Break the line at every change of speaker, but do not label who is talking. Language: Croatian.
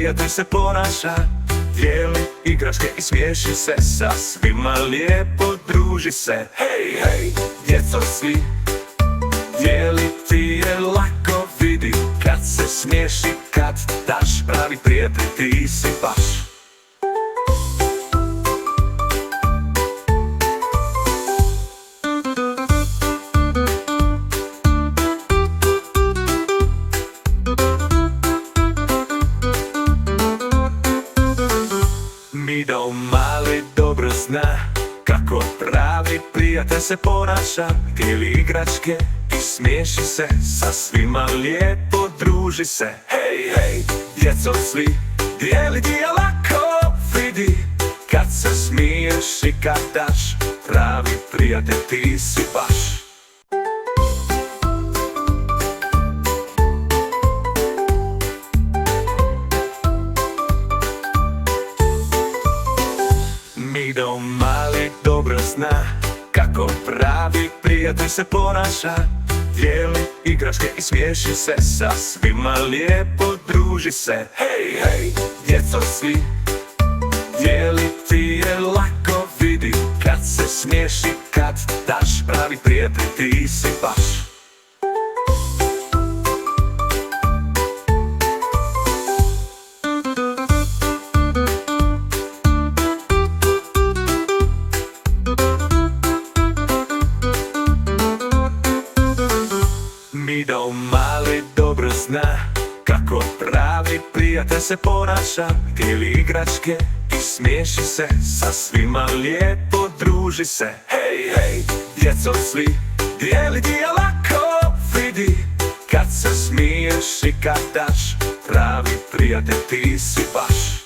prijatelj se ponaša, dijeli igračke i smiješi se, sa svima lijepo druži se. Hej, hej, djeco svi, dijeliti je lako, vidi, kad se smiješi, kad daš, pravi prijatelj ti si baš. Mido mali dobro zna kako pravi prijatelj se ponaša, dijeli igračke i smiješi se, sa svima lijepo druži se. Hej, hej, djeco svi, dijeliti je lako, vidi, kad se smiješ i kad daš, pravi prijatelj ti si baš. Mido mali dobro zna kako pravi prijatelj se ponaša, dijeli igračke i smiješi se, sa svima lijepo druži se. Hej, hej, djeco svi, dijeliti je lako, vidi, kad se smiješi, kad daš, pravi prijatelj ti si baš. Mido mali dobro zna kako pravi prijatelj se ponaša, dijeli igračke i smiješi se, sa svima lijepo druži se. Hej, hej, djeco svi, dijeliti je lako, vidi, kad se smiješ i kad daš, pravi prijatelj ti si baš.